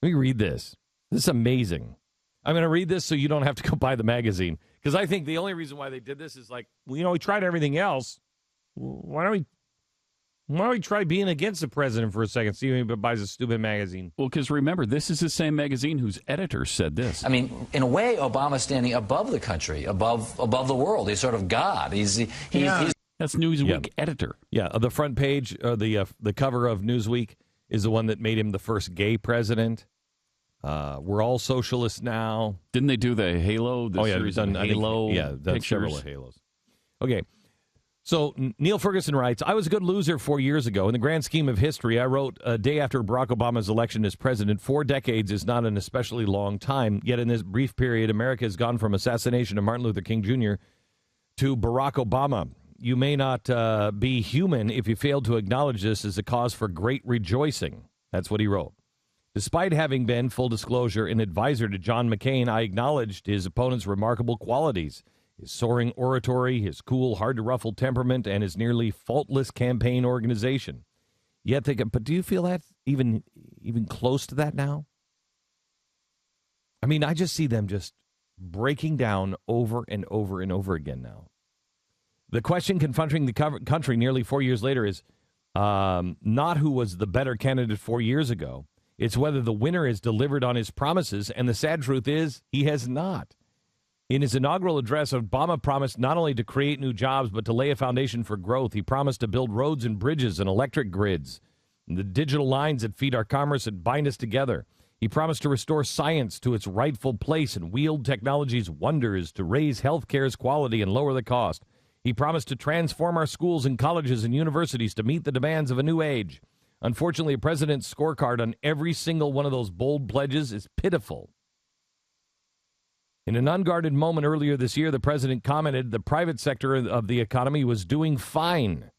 Let me read this. This is amazing. I'm going to read this so you don't have to go buy the magazine. Because I think the only reason why they did this is like, well, we tried everything else. Why don't we try being against the president for a second, see if he buys a stupid magazine? Well, because remember, this is the same magazine whose editor said this. I mean, in a way, Obama's standing above the country, above the world. He's sort of God. He's That's Newsweek editor. Yeah, the front page, the cover of Newsweek is the one that made him the first gay president. We're all socialists now. Didn't they do the Halo? The series of Halo done several of Halos. Okay. So Neil Ferguson writes, I was a good loser 4 years ago. In the grand scheme of history, I wrote a day after Barack Obama's election as president. 4 decades is not an especially long time. Yet in this brief period, America has gone from assassination of Martin Luther King Jr. to Barack Obama. You may not be human if you fail to acknowledge this as a cause for great rejoicing. That's what he wrote. Despite having been, full disclosure, an advisor to John McCain, I acknowledged his opponent's remarkable qualities. His soaring oratory, his cool, hard-to-ruffle temperament, and his nearly faultless campaign organization. Yet but do you feel that even close to that now? I mean, I just see them just breaking down over and over and over again now. The question confronting the country nearly 4 years later is not who was the better candidate 4 years ago. It's whether the winner has delivered on his promises, and the sad truth is he has not. In his inaugural address, Obama promised not only to create new jobs, but to lay a foundation for growth. He promised to build roads and bridges and electric grids, and the digital lines that feed our commerce and bind us together. He promised to restore science to its rightful place and wield technology's wonders to raise health care's quality and lower the cost. He promised to transform our schools and colleges and universities to meet the demands of a new age. Unfortunately, a president's scorecard on every single one of those bold pledges is pitiful. In an unguarded moment earlier this year, the president commented the private sector of the economy was doing fine.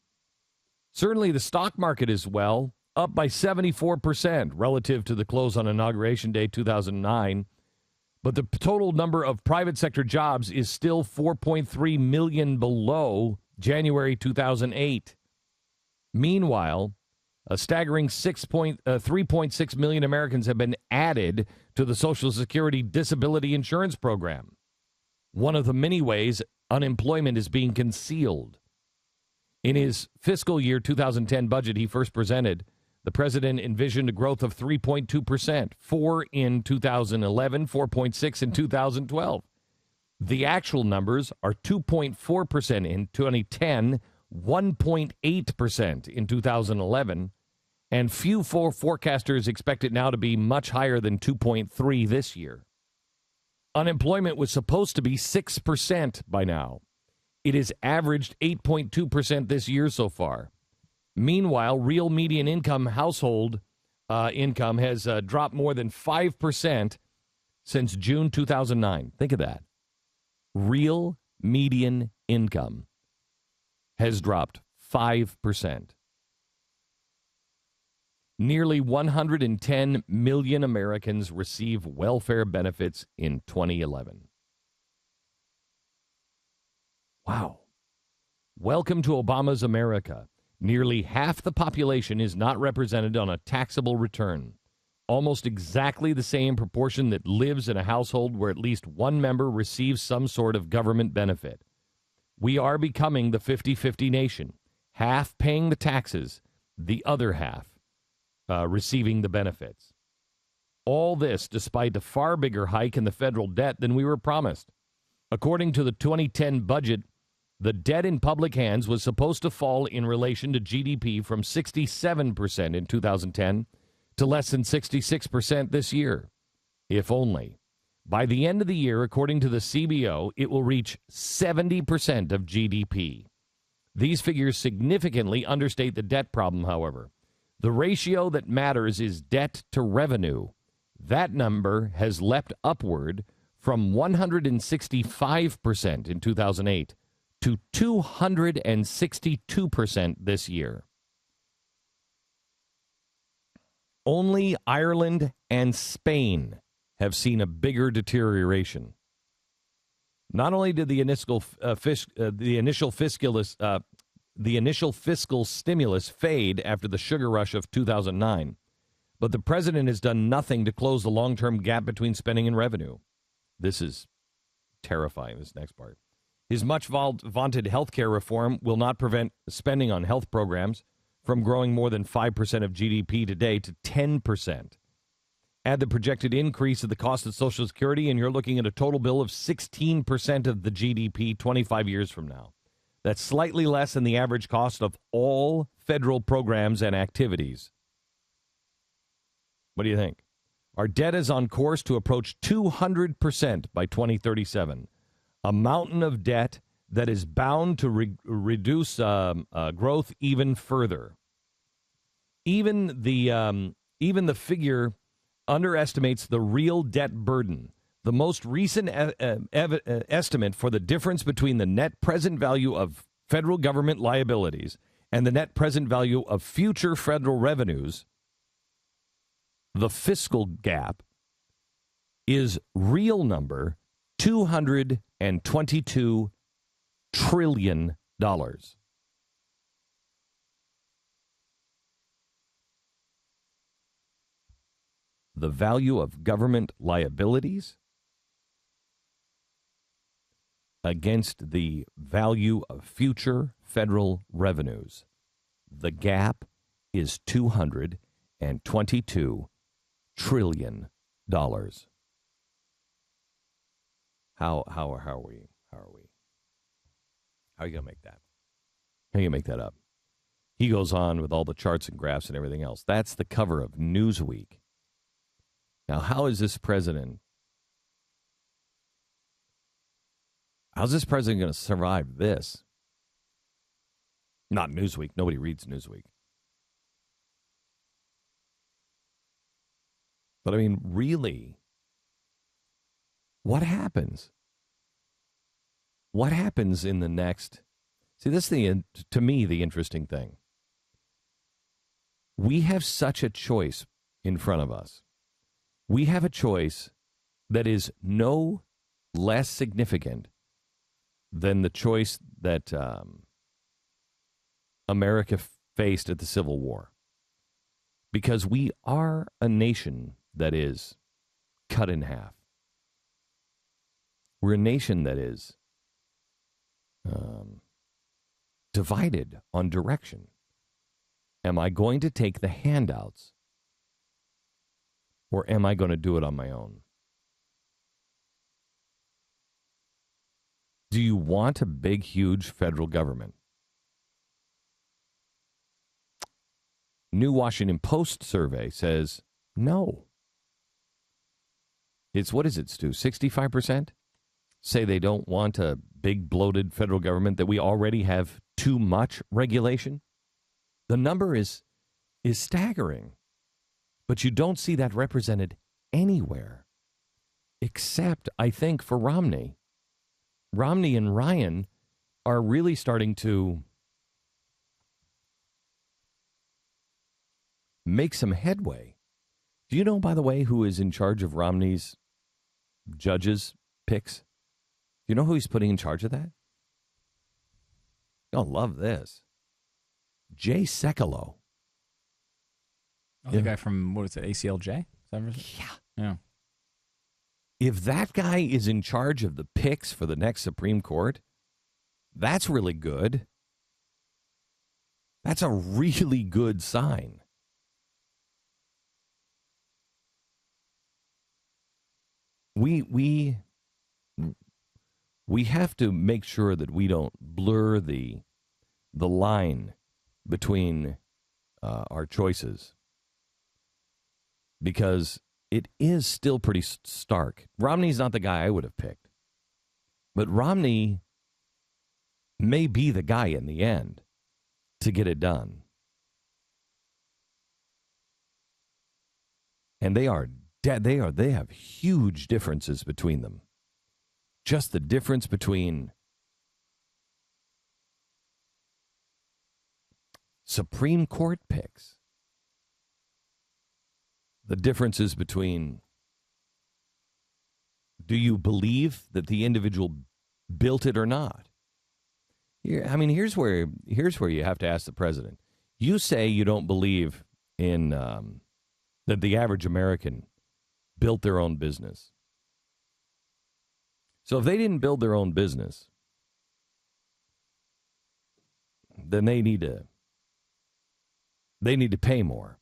Certainly the stock market is well, up by 74% relative to the close on Inauguration Day 2009. But the total number of private sector jobs is still 4.3 million below January 2008. Meanwhile, a staggering 3.6 million Americans have been added to the Social Security Disability Insurance Program. One of the many ways unemployment is being concealed. In his fiscal year 2010 budget he first presented, the president envisioned a growth of 3.2%, 4 in 2011, 4.6 in 2012. The actual numbers are 2.4% in 2010, 1.8% in 2011, and few forecasters expect it now to be much higher than 2.3 this year. Unemployment was supposed to be 6% by now. It has averaged 8.2% this year so far. Meanwhile, real median income household income has dropped more than 5% since June 2009. Think of that. Real median income has dropped 5%. Nearly 110 million Americans receive welfare benefits in 2011. Wow. Welcome to Obama's America. Nearly half the population is not represented on a taxable return. Almost exactly the same proportion that lives in a household where at least one member receives some sort of government benefit. We are becoming the 50-50 nation, half paying the taxes, the other half receiving the benefits. All this despite a far bigger hike in the federal debt than we were promised. According to the 2010 budget, the debt in public hands was supposed to fall in relation to GDP from 67% in 2010 to less than 66% this year. If only. By the end of the year, according to the CBO, it will reach 70% of GDP. These figures significantly understate the debt problem, however. The ratio that matters is debt to revenue. That number has leapt upward from 165% in 2008 to 262% this year. Only Ireland and Spain have seen a bigger deterioration. Not only did the initial fiscal stimulus fade after the sugar rush of 2009, but the president has done nothing to close the long-term gap between spending and revenue. This is terrifying, this next part. His much-vaunted health care reform will not prevent spending on health programs from growing more than 5% of GDP today to 10%. Add the projected increase of the cost of Social Security, and you're looking at a total bill of 16% of the GDP 25 years from now. That's slightly less than the average cost of all federal programs and activities. What do you think? Our debt is on course to approach 200% by 2037. A mountain of debt that is bound to reduce growth even further. Even the figure underestimates the real debt burden. The most recent estimate for the difference between the net present value of federal government liabilities and the net present value of future federal revenues, the fiscal gap, is real number $222 trillion. The value of government liabilities against the value of future federal revenues. The gap is $222 trillion. How are we? How are you going to make that? How are you going to make that up? He goes on with all the charts and graphs and everything else. That's the cover of Newsweek. Now, how's this president going to survive this? Not Newsweek. Nobody reads Newsweek. But I mean, really, what happens? What happens in the next? See, this is to me, the interesting thing. We have such a choice in front of us. We have a choice that is no less significant than the choice that America faced at the Civil War. Because we are a nation that is cut in half. We're a nation that is divided on direction. Am I going to take the handouts, or am I going to do it on my own? Do you want a big, huge federal government? New Washington Post survey says no. It's, what is it, Stu? 65% say they don't want a big, bloated federal government, that we already have too much regulation. The number is staggering. But you don't see that represented anywhere, except, I think, for Romney. Romney and Ryan are really starting to make some headway. Do you know, by the way, who is in charge of Romney's judges' picks? Do you know who he's putting in charge of that? You'll love this. Jay Sekulow. Oh, the guy from, what is it, ACLJ? Is that what it is? Yeah. If that guy is in charge of the picks for the next Supreme Court, that's really good. That's a really good sign. We have to make sure that we don't blur the line between our choices, because it is still pretty stark. Romney's not the guy I would have picked, but Romney may be the guy in the end to get it done. And they have huge differences between them. Just the difference between Supreme Court picks. The differences between, do you believe that the individual built it or not? Here's where you have to ask the president. You say you don't believe in that the average American built their own business. So if they didn't build their own business, then they need to pay more,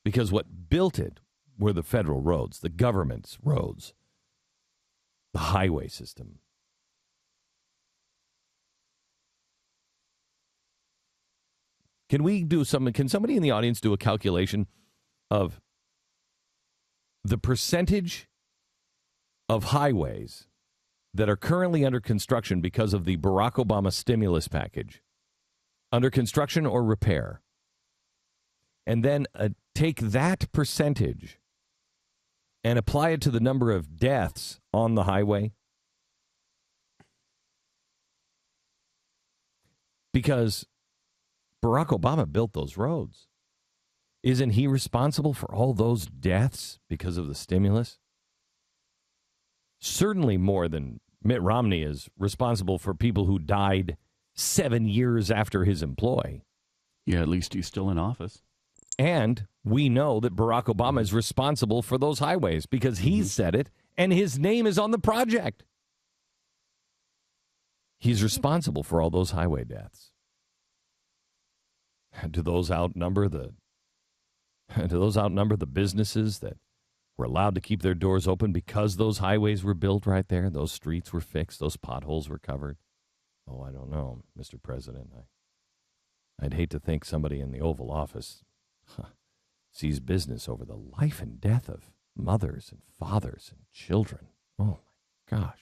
because what built it were the federal roads, the government's roads, the highway system. Can somebody in the audience do a calculation of the percentage of highways that are currently under construction because of the Barack Obama stimulus package, under construction or repair, and then take that percentage and apply it to the number of deaths on the highway? Because Barack Obama built those roads. Isn't he responsible for all those deaths because of the stimulus? Certainly more than Mitt Romney is responsible for people who died 7 years after his employ. Yeah, at least he's still in office. And we know that Barack Obama is responsible for those highways because he said it, and his name is on the project. He's responsible for all those highway deaths. Do those outnumber the businesses that were allowed to keep their doors open because those highways were built right there, those streets were fixed, those potholes were covered? Oh, I don't know, Mr. President. I'd hate to think somebody in the Oval Office sees business over the life and death of mothers and fathers and children. Oh, my gosh.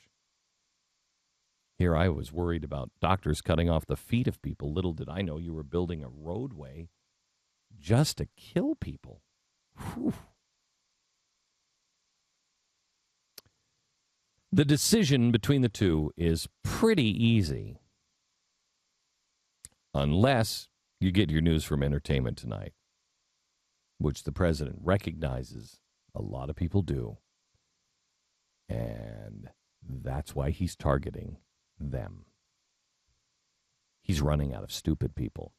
Here I was worried about doctors cutting off the feet of people. Little did I know you were building a roadway just to kill people. Whew. The decision between the two is pretty easy, unless you get your news from Entertainment Tonight, which the president recognizes a lot of people do. And that's why he's targeting them. He's running out of stupid people.